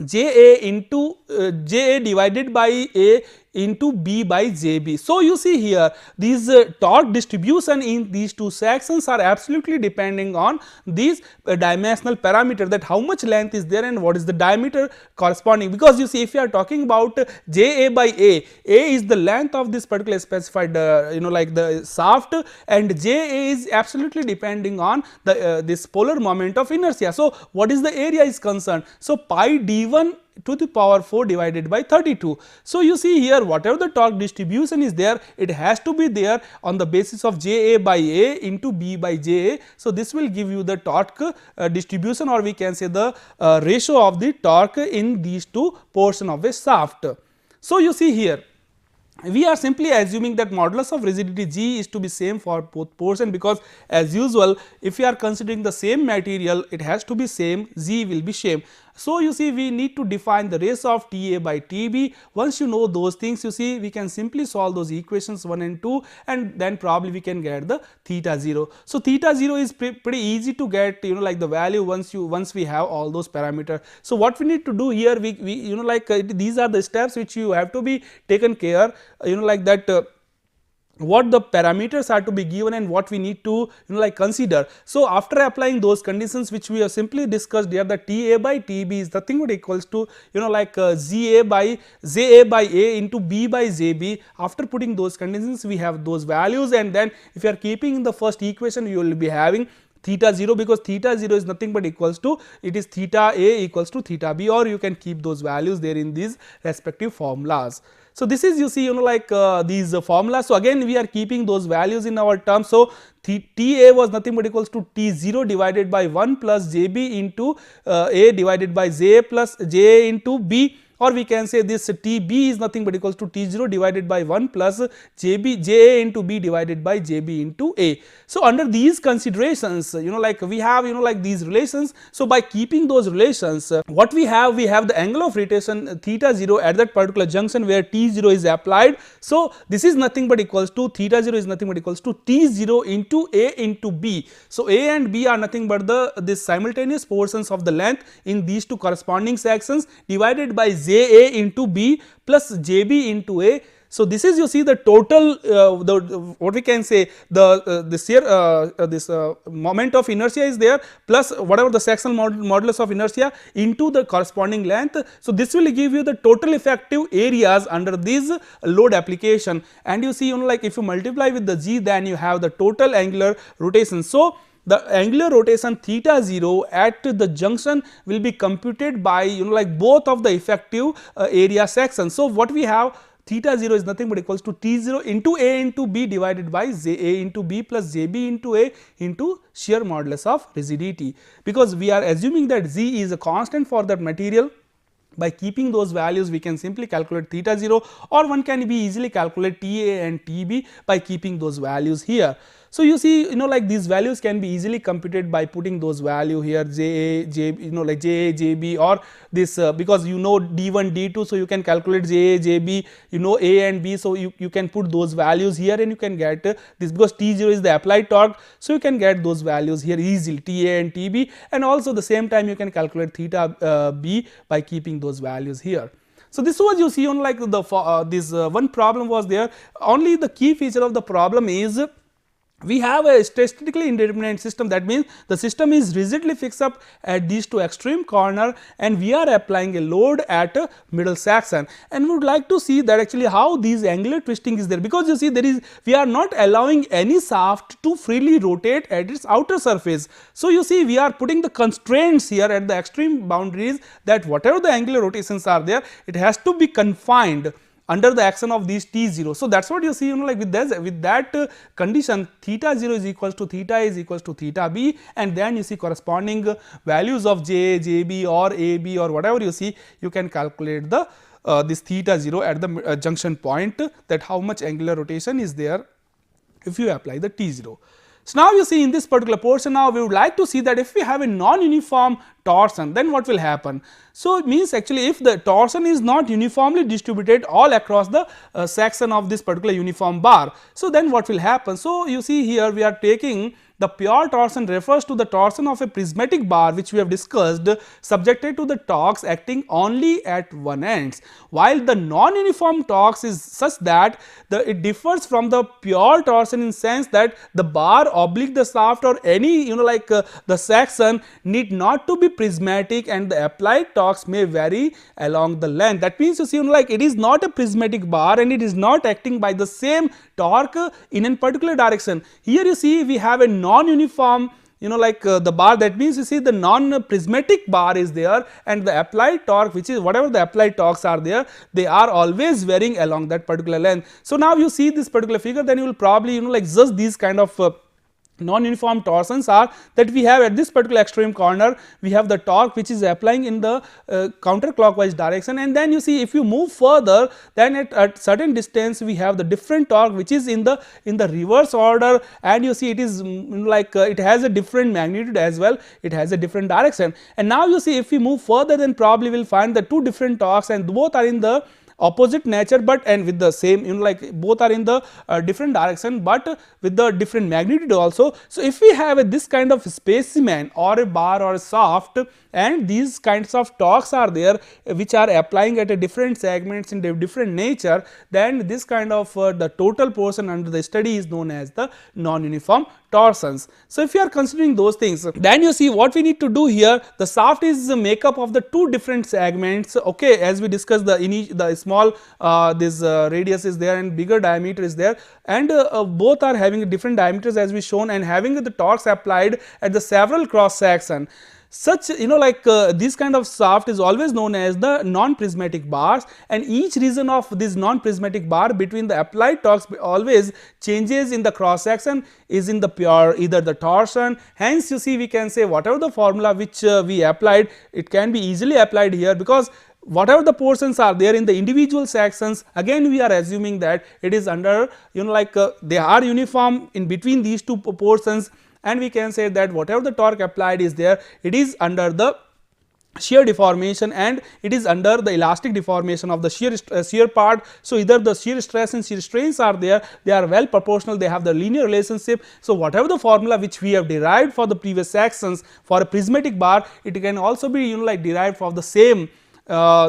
J a into J a divided by a into b by Jb. So, you see here these torque distribution in these two sections are absolutely depending on these dimensional parameter, that how much length is there and what is the diameter corresponding, because you see if you are talking about Ja by a is the length of this particular specified like the shaft, and Ja is absolutely depending on the this polar moment of inertia. So, what is the area is concerned? So, pi d1 to the power 4 divided by 32. So, you see here whatever the torque distribution is there, it has to be there on the basis of Ja by a into b by Ja. So, this will give you the torque distribution, or we can say the ratio of the torque in these two portion of a shaft. So, you see here we are simply assuming that modulus of rigidity G is to be same for both portion, because as usual if you are considering the same material, it has to be same, G will be same. So, you see we need to define the ratio of Ta by Tb. Once you know those things, you see we can simply solve those equations 1 and 2, and then probably we can get the theta 0. So, theta 0 is pretty easy to get, like the value once we have all those parameters. So, what we need to do here, we these are the steps which you have to be taken care, like that what the parameters are to be given and what we need to consider. So, after applying those conditions which we have simply discussed here, the Ta by Tb is nothing but equals to Ga by Ja by a into b by Jb. After putting those conditions, we have those values, and then if you are keeping in the first equation, you will be having theta 0, because theta 0 is nothing but equals to, it is theta a equals to theta b, or you can keep those values there in these respective formulas. So, this is you see these formulas. So, again we are keeping those values in our terms. So, Ta was nothing but equals to T0 divided by 1 plus Jb into a divided by Ja plus Ja into b, or we can say this Tb is nothing but equals to T0 divided by 1 plus Ja into b divided by Jb into a. So, under these considerations, we have these relations. So, by keeping those relations, what we have the angle of rotation theta 0 at that particular junction where T0 is applied. So, this is nothing but equals to theta 0 is nothing but equals to T0 into a into b. So, a and b are nothing but this simultaneous portions of the length in these two corresponding sections divided by Ja into b plus Jb into a. So, this is you see the total what we can say this here this moment of inertia is there, plus whatever the sectional modulus of inertia into the corresponding length. So, this will give you the total effective areas under this load application, and you see if you multiply with the G, then you have the total angular rotation. So, the angular rotation theta 0 at the junction will be computed by both of the effective area sections. So, what we have, theta 0 is nothing but equals to T0 into a into b divided by Ja into b plus Jb into a into shear modulus of rigidity, because we are assuming that Z is a constant for that material. By keeping those values, we can simply calculate theta 0, or one can be easily calculate Ta and Tb by keeping those values here. So, you see these values can be easily computed by putting those value here Ja, J, Ja, Jb, or this because D1, D2. So, you can calculate Ja, Jb, A and B. So, you can put those values here and you can get this, because T0 is the applied torque. So, you can get those values here easily, Ta and Tb, and also the same time you can calculate theta b by keeping those values here. So, this was you see this one problem was there. Only the key feature of the problem is we have a statically indeterminate system. That means the system is rigidly fixed up at these two extreme corner, and we are applying a load at a middle section, and we would like to see that actually how these angular twisting is there, because you see there is, we are not allowing any shaft to freely rotate at its outer surface. So you see we are putting the constraints here at the extreme boundaries, that whatever the angular rotations are there, it has to be confined under the action of these T0. So that is what you see, like with this, with that condition, theta 0 is equals to theta is equals to theta b, and then you see corresponding values of j, jb or ab or whatever you see, you can calculate the this theta 0 at the junction point, that how much angular rotation is there if you apply the T0. So now you see in this particular portion, now we would like to see that if we have a non-uniform torsion, then what will happen. So it means actually if the torsion is not uniformly distributed all across the section of this particular uniform bar, so then what will happen. So you see here we are taking the pure torsion refers to the torsion of a prismatic bar, which we have discussed, subjected to the torques acting only at one ends, while the non-uniform torques is such that it differs from the pure torsion in sense that the bar oblique the shaft or any like the section need not to be prismatic, and the applied torques may vary along the length. That means you see like it is not a prismatic bar and it is not acting by the same torque in a particular direction. Here you see we have a non-uniform like the bar, that means you see the non-prismatic bar is there, and the applied torque, which is whatever the applied torques are there, they are always varying along that particular length. So now you see this particular figure, then you will probably like just these kind of non-uniform torsions are that we have at this particular extreme corner, we have the torque which is applying in the counterclockwise direction, and then you see if you move further, then at certain distance we have the different torque which is in the reverse order, and you see it is like it has a different magnitude as well, it has a different direction. And now you see if we move further, then probably we will find the two different torques, and both are in the opposite nature, but and with the same like both are in the different direction, but with the different magnitude also. So if we have this kind of specimen or a bar or a shaft, and these kinds of torques are there which are applying at a different segments in different nature, then this kind of the total portion under the study is known as the non-uniform torsions. So if you are considering those things, then you see what we need to do here. The shaft is the makeup of the two different segments, okay, as we discussed the small this radius is there and bigger diameter is there, and both are having different diameters as we shown, and having the torques applied at the several cross section. Such like this kind of shaft is always known as the non-prismatic bars, and each region of this non-prismatic bar between the applied torques always changes in the cross section is in the pure either the torsion. Hence you see we can say whatever the formula which we applied, it can be easily applied here, because whatever the portions are there in the individual sections, again we are assuming that it is under like they are uniform in between these two portions, and we can say that whatever the torque applied is there, it is under the shear deformation and it is under the elastic deformation of the shear part. So either the shear stress and shear strains are there, they are well proportional, they have the linear relationship. So whatever the formula which we have derived for the previous sections for a prismatic bar, it can also be like derived for the same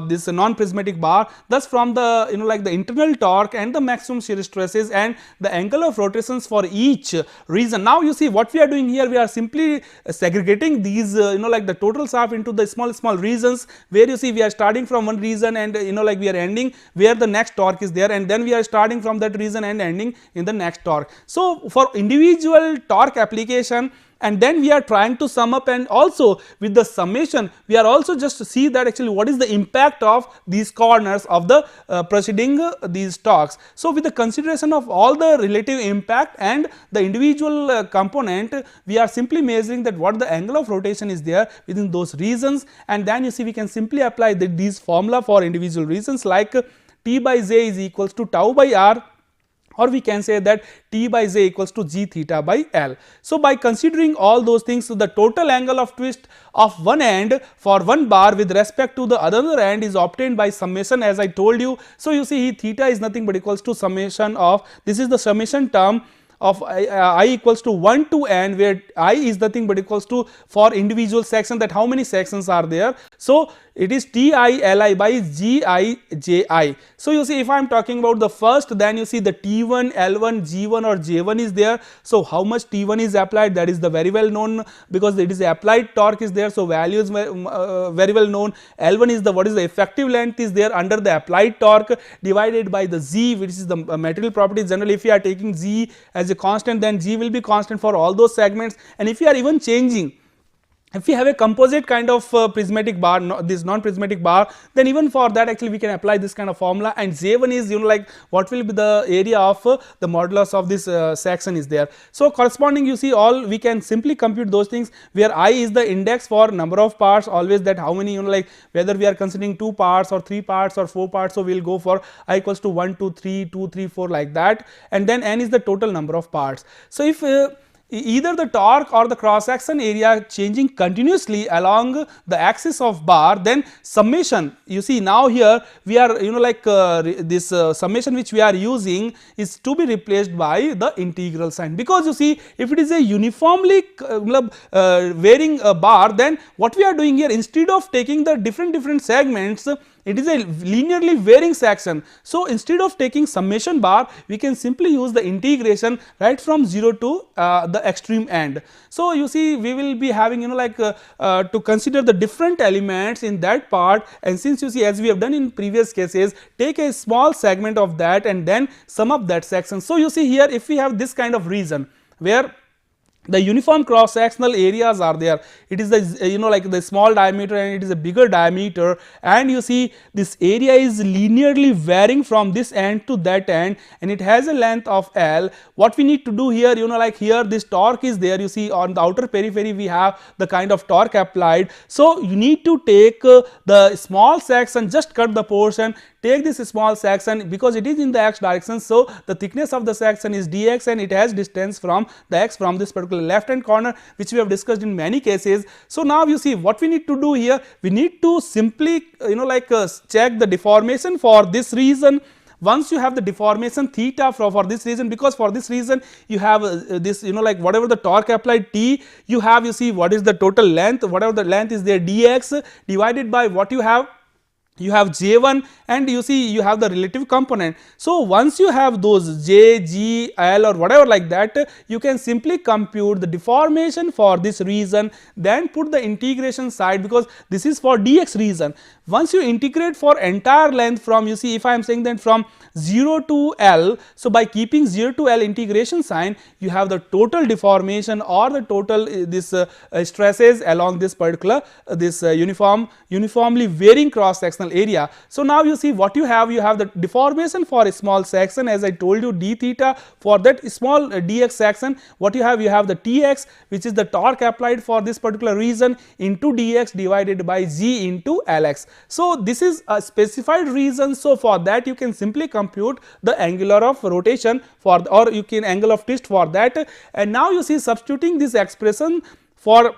this non-prismatic bar. Thus from the like the internal torque and the maximum shear stresses and the angle of rotations for each region. Now you see what we are doing here, we are simply segregating these like the total shaft into the small regions, where you see we are starting from one region and like we are ending where the next torque is there, and then we are starting from that region and ending in the next torque. So for individual torque application, and then we are trying to sum up, and also with the summation we are also just to see that actually what is the impact of these corners of the preceding these torques. So with the consideration of all the relative impact and the individual component, we are simply measuring that what the angle of rotation is there within those regions, and then you see we can simply apply these formula for individual regions, like T by J is equals to tau by R, or we can say that T by J equals to G theta by L. So by considering all those things, so the total angle of twist of one end for one bar with respect to the other end is obtained by summation, as I told you. So you see theta is nothing but equals to summation of, this is the summation term of I equals to 1 to n, where I is nothing but equals to for individual section, that how many sections are there. So it is TILI by GIJI. So you see, if I am talking about the first, then you see the T1, L1, G1 or J1 is there. So how much T1 is applied, that is the very well known, because it is applied torque is there, so value is very well known. L1 is the what is the effective length is there under the applied torque, divided by the Z, which is the material property. Generally, if you are taking Z as a constant, then G will be constant for all those segments. And if you are even changing, if we have a composite kind of prismatic bar, this non-prismatic bar, then even for that actually we can apply this kind of formula. And J1 is, you know, like what will be the area of the modulus of this section is there. So corresponding, you see, all we can simply compute those things, where I is the index for number of parts, always that how many, you know, like whether we are considering 2 parts or 3 parts or 4 parts. So we will go for I equals to 1, 2, 3, 2, 3, 4 like that, and then N is the total number of parts. So if either the torque or the cross section area changing continuously along the axis of bar, then summation, you see now here we are, you know, like this summation which we are using is to be replaced by the integral sign, because you see, if it is a uniformly varying bar, then what we are doing here, instead of taking the different segments, it is a linearly varying section. So instead of taking summation bar, we can simply use the integration right from 0 to the extreme end. So you see, we will be having, you know, like to consider the different elements in that part, and since you see, as we have done in previous cases, take a small segment of that and then sum up that section. So you see here, if we have this kind of region where the uniform cross sectional areas are there, it is the, you know, like the small diameter and it is a bigger diameter, and you see this area is linearly varying from this end to that end, and it has a length of L. What we need to do here, you know, like here this torque is there, you see on the outer periphery we have the kind of torque applied. So you need to take the small section, just cut the portion, take this small section, because it is in the x direction, so the thickness of the section is dx, and it has distance from the x from this particular left hand corner, which we have discussed in many cases. So now you see, what we need to do here, we need to simply, you know, like check the deformation for this region. Once you have the deformation theta for this region, because for this region you have this, you know, like whatever the torque applied T, you have, you see what is the total length, whatever the length is there, dx, divided by what you have J1, and you see you have the relative component. So once you have those J, G, L or whatever like that, you can simply compute the deformation for this region, then put the integration side, because this is for dx region. Once you integrate for entire length from, you see, if I am saying that from 0 to L, so by keeping 0 to L integration sign, you have the total deformation or the total this stresses along this particular uniformly varying cross sectional area. So now you see what you have the deformation for a small section, as I told you, d theta for that small dx section. What you have the Tx, which is the torque applied for this particular region, into dx divided by g into Lx. So this is a specified region. So for that you can simply compute the angular of rotation for, or you can angle of twist for that. And now you see, substituting this expression for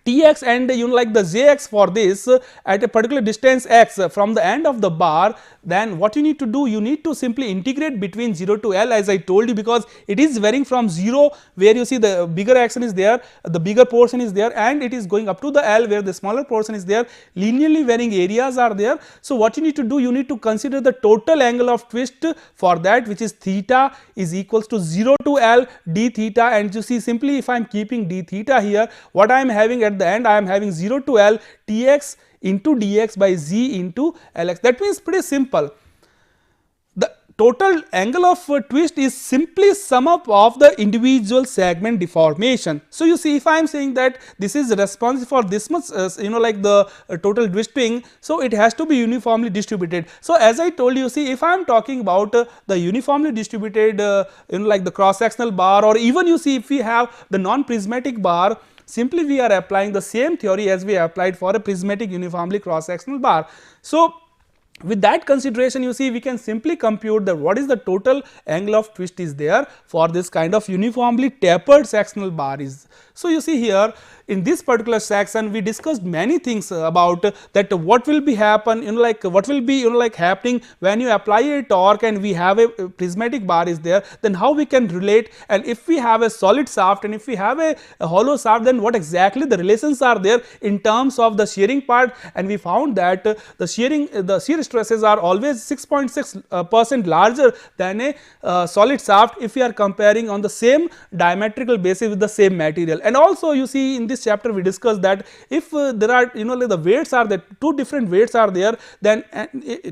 Tx and, you know, like the Jx for this at a particular distance x from the end of the bar, then what you need to do, you need to simply integrate between 0 to L, as I told you, because it is varying from 0 where you see the bigger action is there, the bigger portion is there, and it is going up to the L where the smaller portion is there, linearly varying areas are there. So what you need to do, you need to consider the total angle of twist for that, which is theta is equals to 0 to L d theta, and you see, simply if I am keeping d theta here, what I am having at the end, I am having 0 to L Tx into dx by z into Lx. That means pretty simple. The total angle of twist is simply sum up of the individual segment deformation. So you see, if I am saying that this is responsive for this much, you know, like the total twisting, so it has to be uniformly distributed. So as I told you, see, if I am talking about the uniformly distributed, you know, like the cross sectional bar, or even you see if we have the non-prismatic bar, simply we are applying the same theory as we applied for a prismatic uniformly cross sectional bar. So with that consideration, you see, we can simply compute that what is the total angle of twist is there for this kind of uniformly tapered sectional bar is. So you see here, in this particular section we discussed many things about that what will be happen, like what will be like happening when you apply a torque and we have a prismatic bar is there, then how we can relate, and if we have a solid shaft and if we have a hollow shaft, then what exactly the relations are there in terms of the shearing part. And we found that the shear stresses are always 6.6% larger than a solid shaft if we are comparing on the same diametrical basis with the same material. And also you see in this chapter we discussed that if there are like the weights are there, two different weights are there, then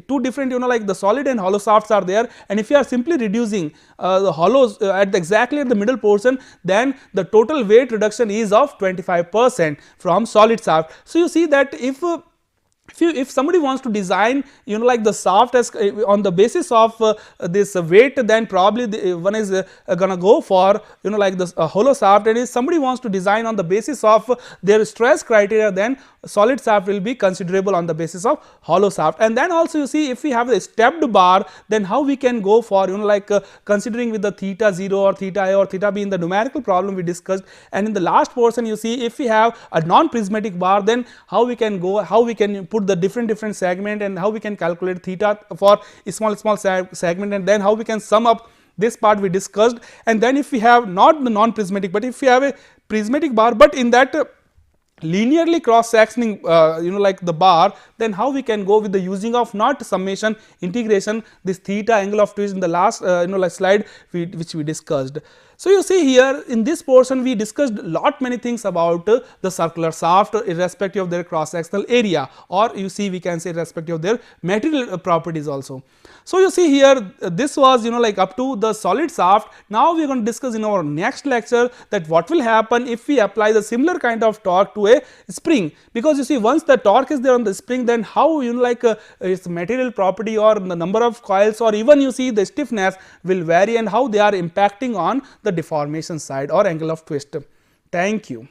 two different like the solid and hollow shafts are there, and if you are simply reducing the hollows exactly at the middle portion, then the total weight reduction is of 25% from solid shaft. So you see that if somebody wants to design like the shaft as on the basis of this weight, then probably one is gonna go for like this hollow shaft, and if somebody wants to design on the basis of their stress criteria, then solid shaft will be considerable on the basis of hollow shaft. And then also you see if we have a stepped bar, then how we can go for like considering with the theta 0 or theta a or theta b in the numerical problem we discussed. And in the last portion you see if we have a non prismatic bar, then how we can put the different segment and how we can calculate theta for small segment, and then how we can sum up this part we discussed. And then if we have not the non prismatic, but if we have a prismatic bar but in that linearly cross sectioning like the bar, then how we can go with the using of not summation, integration, this theta angle of twist in the last like slide which we discussed. So you see here in this portion we discussed many things about the circular shaft irrespective of their cross sectional area, or you see we can say irrespective of their material properties also. So you see here this was like up to the solid shaft. Now we are going to discuss in our next lecture that what will happen if we apply the similar kind of torque to a spring, because you see once the torque is there on the spring, then how like its material property or the number of coils or even you see the stiffness will vary and how they are impacting on the deformation side or angle of twist. Thank you.